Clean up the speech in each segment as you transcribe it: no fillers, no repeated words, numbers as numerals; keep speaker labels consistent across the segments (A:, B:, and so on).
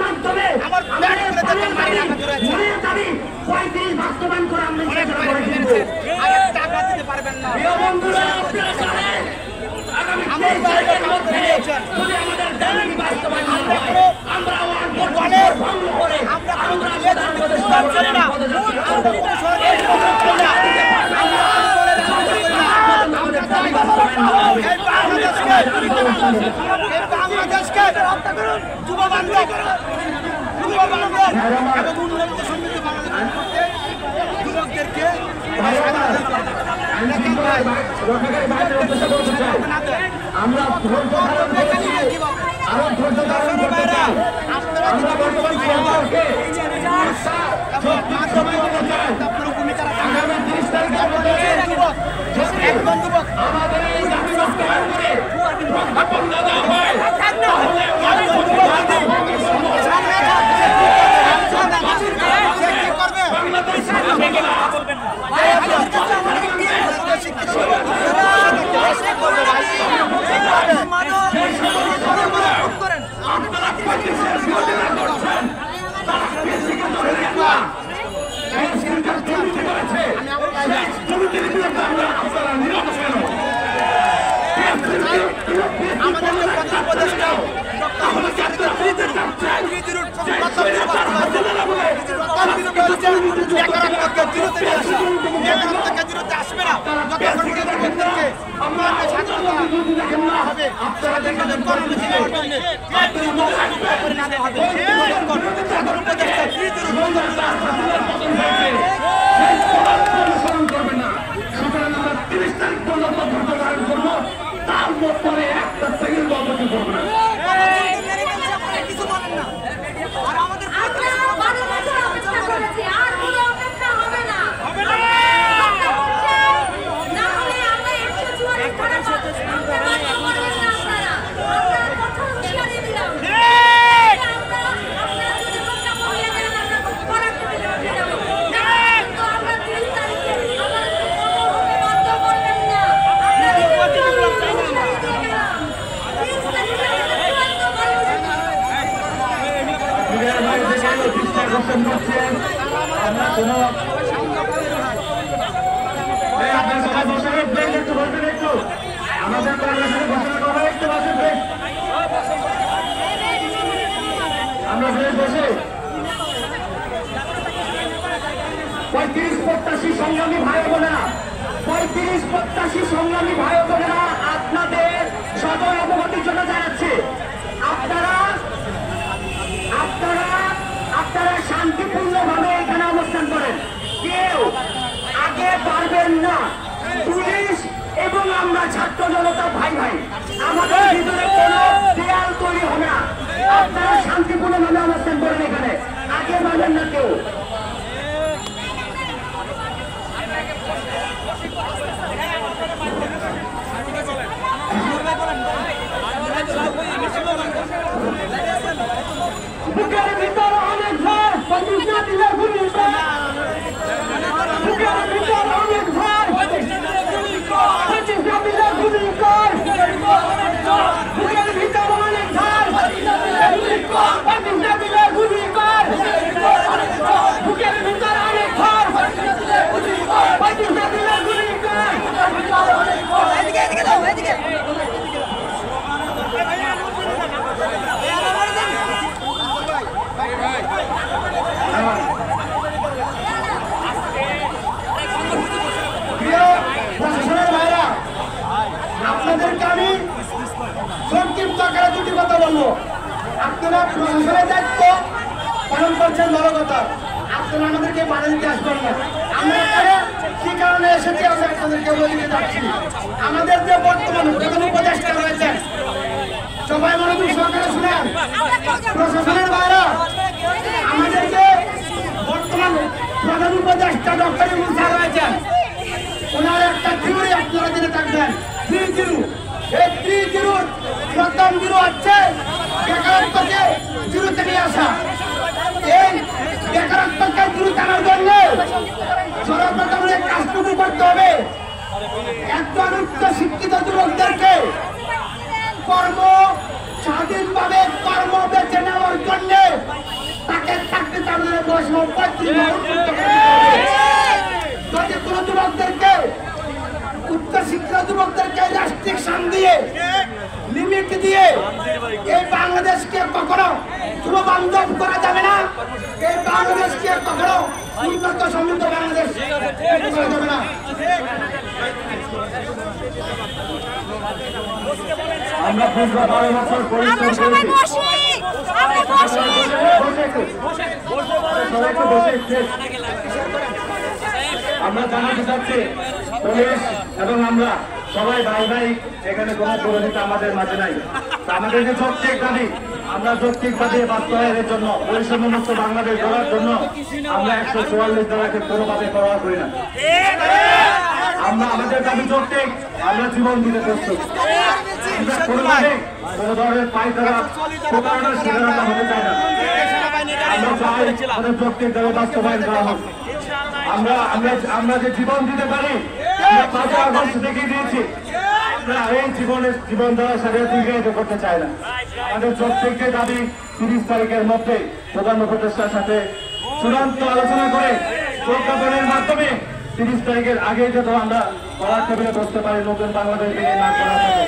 A: মাধ্যমে বাস্তবায়ন করে
B: বাংলাদেশকে যুব বান্ধব এবং উন্নত সমৃদ্ধ বাংলাদেশ করতে যুবকদেরকে
A: আমরা আপনাদের সদয় অবগতির জন্য জানাচ্ছি আপনারা শান্তিপূর্ণভাবে এখানে অবস্থান করেন, কেউ আগে পারবেন না। পুলিশ এবং আমরা ছাত্র জনতা ভাই ভাই, আমাদের ভিতরে কোনো দেয়াল তৈরি হবে না। আপনারা শান্তিপূর্ণভাবে অবস্থান করেন, এখানে আগে পারবেন না কেউ। বুকের ভিতরে অনেক ভয়, পঁচিশ না দিলে গুলি কর। বুকের ভিতরে অনেক ভয়, পঁচিশ না দিলে গুলি কর। বুকের ভিতরে অনেক ভয়, পঁচিশ না দিলে গুলি কর। বুকের ভিতরে অনেক ভয়, পঁচিশ না দিলে গুলি কর। এদিকে এদিকে দাও, এদিকে আপনাদেরকে আমি সংক্ষিপ্ত আকারে দুটি কথা বলবো। আপনারা প্রশাসনের দায়িত্ব পালন করছেন, ভালো কথা। আপনারা আমাদেরকে বাধা দিতে আসবেন না। আমরা এখানে কি কারণে এসেছি আমরা আপনাদেরকে বলে দিতে যাচ্ছি। আমাদের যে বর্তমান প্রধান উপদেষ্টা রয়েছেন, সবাই মনোযোগ সহকারে শুনেন। প্রশাসনের বাইরে আমাদের যে বর্তমান প্রধান উপদেষ্টা ডক্টর ইউনূস স্যার রয়েছেন, ওনার একটা থিওরি আপনারা জেনে থাকবেন, 3-0। এই 3-0 প্রথম 0 হচ্ছে বেকারত্বকে 0-তে নিয়ে আসা। এই বেকারত্বকে 0-তে আনার জন্য সর্বপ্রথম কাজটুকু করতে হবে, একজন উচ্চ শিক্ষিত যুবকদেরকে স্বাধীনভাবে কর্ম সহ 35 বার উন্মুক্ত করে দিতে হবে। যদি কোনো যুবকদেরকে উচ্চশিক্ষিত যুবকদেরকে রেস্ট্রিকশন দিয়ে লিমিট দিয়ে এই বাংলাদেশকে কখনো যুব বান্ধব করা যাবে না। এই বাংলাদেশকে কখনো উন্নত সমৃদ্ধ বাংলাদেশ করা যাবে না।
B: আমরা 12 বছর পরিশ্রম করেছি। আমরা জানাতে চাচ্ছি পুলিশ এবং আমরা সবাই ভাই ভাই, এখানে কোনো বিরোধিতা আমাদের মাঝে নাই। আমাদের যে যৌক্তিক দাবি, আমরা যৌক্তিক দাবি বাস্তবায়নের জন্য, বৈষম্যমুক্ত বাংলাদেশ গড়ার জন্য আমরা 144 ধারাকে কোনোভাবে ব্যবহার করি না। আমরা আমাদের দাবি যৌক্তিক, আমরা জীবন দিতে প্রস্তুত। আমরা কোনোভাবে কোনো ধরনের পায়তারা প্রতারণার শিকার আমরা হতে চাই না। আমরা চাই আমাদের যৌক্তিক দাবি বাস্তবায়ন করা হোক। আমরা যে জীবন দিতে পারি, 5 আগস্ট দেখিয়ে দিয়েছি। আমরা এই জীবন দেওয়ার সাথে দীর্ঘায়িত করতে চাই না। আমাদের যৌক্তিক দাবি 30 তারিখের মধ্যে প্রধান উপদেষ্টার সাথে চূড়ান্ত আলোচনা করে প্রজ্ঞাপনের মাধ্যমে 30 তারিখের আগে যাতে আমরা পড়ার টেবিলে বসতে পারি, নতুন বাংলাদেশ নির্মাণ করা হবে।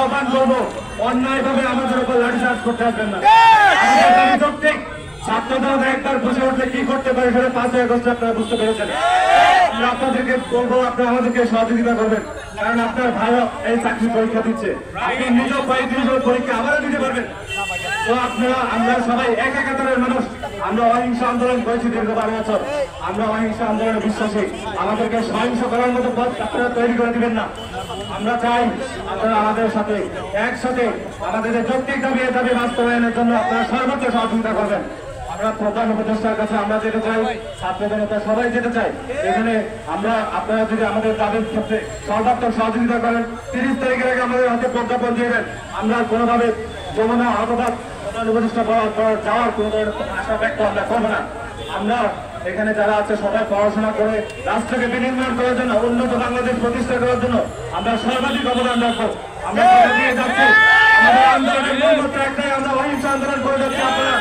B: আহ্বান করবো, অন্যায়ভাবে আমাদের উপর লাঠিচার্জ করতে আসবেন না। আমাদের দাবি যৌক্তিক। ছাত্রদল একবার বসে উঠলে কি করতে পারে সেটা 5 আগস্ট আপনারা বুঝতে পেরেছেন। আমরা আপনাদেরকে বলবো, আপনারা আমাদেরকে সহযোগিতা করবেন, কারণ আপনার ভাইও এই চাকরি পরীক্ষা দিচ্ছে। আপনি নিজেও 35 পরীক্ষা আবারও দিতে পারবেন। তো আপনারা, আমরা সবাই এক একাত্তরের মানুষ। আমরা অহিংস আন্দোলন করেছি দীর্ঘ 12 বছর। আমরা অহিংস আন্দোলনে বিশ্বাসী। আমাদেরকে সহিংস করার মতো পথ আপনারা তৈরি করে দিবেন না। আমরা চাই আপনারা আমাদের সাথে একসাথে আমাদের যৌক্তিক দাবি বাস্তবায়নের জন্য আপনারা সর্বোচ্চ সহযোগিতা করবেন। আমরা প্রধান উপদেষ্টার কাছে আমরা যেতে চাই, ছাত্র জনতা সবাই যেতে চাই। এখানে আপনারা যদি আমাদের দাবির ক্ষেত্রে সর্বাত্মক সহযোগিতা করেন, 30 তারিখের আগে আমাদের হাতে প্রজ্ঞাপন দিয়ে দেন, আমরা কোনোভাবে যমুনা অথবা প্রধান উপদেষ্টা যাওয়ার কোনো ধরনের আশা ব্যক্ত আমরা করবো না। আমরা এখানে যারা আছে সবাই পড়াশোনা করে রাষ্ট্রকে বিনির্মাণ করার জন্য, উন্নত বাংলাদেশ প্রতিষ্ঠা করার জন্য আমরা সর্বাধিক অবদান রাখবো। আমরা দিয়ে যাচ্ছি, আমাদের আন্দোলনের মূলমন্ত্র একটাই, আমরা অহিংস আন্দোলন করে যাচ্ছি। আপনারা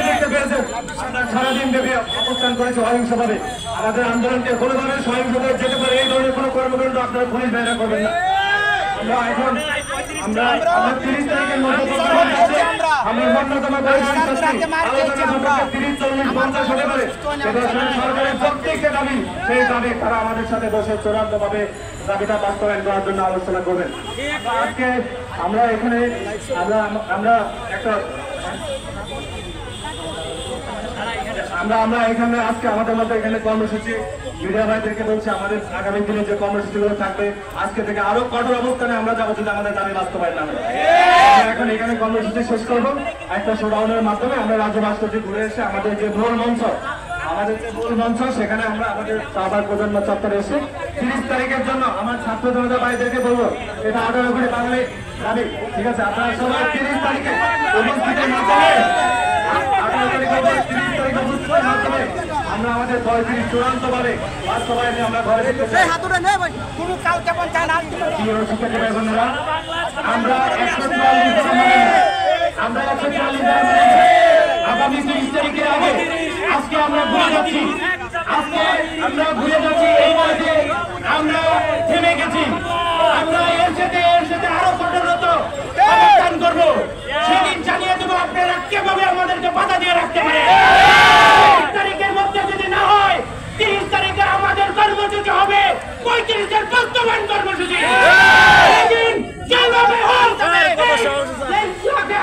B: দেখতে পেয়েছেন, আমরা সারাদিন ব্যাপী অবস্থান করেছি অহিংসভাবে। আমাদের আন্দোলনকে কোনোভাবে সহিংসভাবে যেতে পারে এই ধরনের কোনো কর্মকাণ্ড আপনারা পুলিশ ভাইরা করবেন না। আমরা 30 তারিখের মধ্যে আমরা ন্যূনতম হতে পারে সরকারের যৌক্তিক দাবি, সেই দাবি তারা আমাদের সাথে বসে চূড়ান্তভাবে দাবিটা বাস্তবায়ন করার জন্য আলোচনা করবেন। আজকে আমরা এখানে আমরা একটা আমরা এখানে আজকে আমাদের মধ্যে এখানে কর্মসূচি, মিডিয়া ভাইদেরকে বলছি আমাদের আগামী দিনে যে কর্মসূচিগুলো থাকবে আজকে থেকে আরো কঠোর অবস্থানে আমরা যাবো যদি আমাদের দাবি বাস্তবায়ন না হয়। এখন এখানে কর্মসূচি শেষ করবো একটা শোডাউনের মাধ্যমে। আমরা রাজ্য ভাস্কর্য ঘুরে এসে আমাদের যে মূল মঞ্চ সেখানে আমরা আমাদের সাভার প্রজন্ম চত্বরে এসে 30 তারিখের জন্য আমার ছাত্র জনতা ভাইদেরকে বলবো, এটা 18 কোটি বাঙালি দাবি, ঠিক আছে? আপনারা সবাই 30 তারিখে উপস্থিতির মাধ্যমে আমরা আমাদের 35 চূড়ান্তভাবে বাস্তবায়নে আমরা ঘরে আমরা 144 আগামী 30 তারিখের আগে আজকে আমরা ঘুরে যাচ্ছি। এই মাঝে আমরা থেমে গেছি। আমরা এর সাথে আরো কঠোরত অবস্থান করবো। সেদিন জানিয়ে দেবো আপনারা কিভাবে আমাদেরকে বাধা দিয়ে রাখতে পারে। 30 তারিখের মধ্যে যদি না হয়, 30 তারিখে আমাদের কর্মসূচি হবে 35-এর বাস্তবায়ন কর্মসূচি।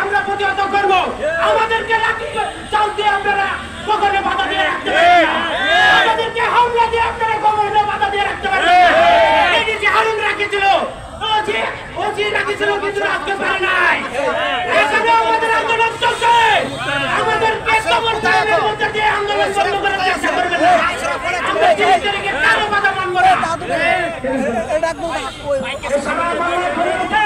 B: আমরা প্রতিহত করবো। আমাদেরকে চাল দিয়ে আপনারা কখনো বাধা দিয়ে রাখতে পারেন না। আমাদেরকে হামলা দিয়ে আপনারা কখনো বাধা দিয়ে রাখতে পারেন না। এই যে হারুন রাখেছিল, ওজি রাখেছিল, কিন্তু আজকে পারে নাই। এখানে আমাদের আন্দোলন চলছে। আমাদেরকে সমর্থনের মধ্যে দিয়ে আন্দোলন বন্ধ করার চেষ্টা করবেন না। আমরা 30 তারিখে কারো বাধা মানব না। সারা বাংলা ঘুরে উঠে,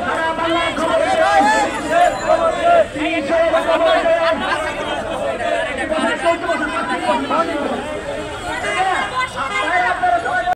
B: সারা বাংলা ঘুরে উঠে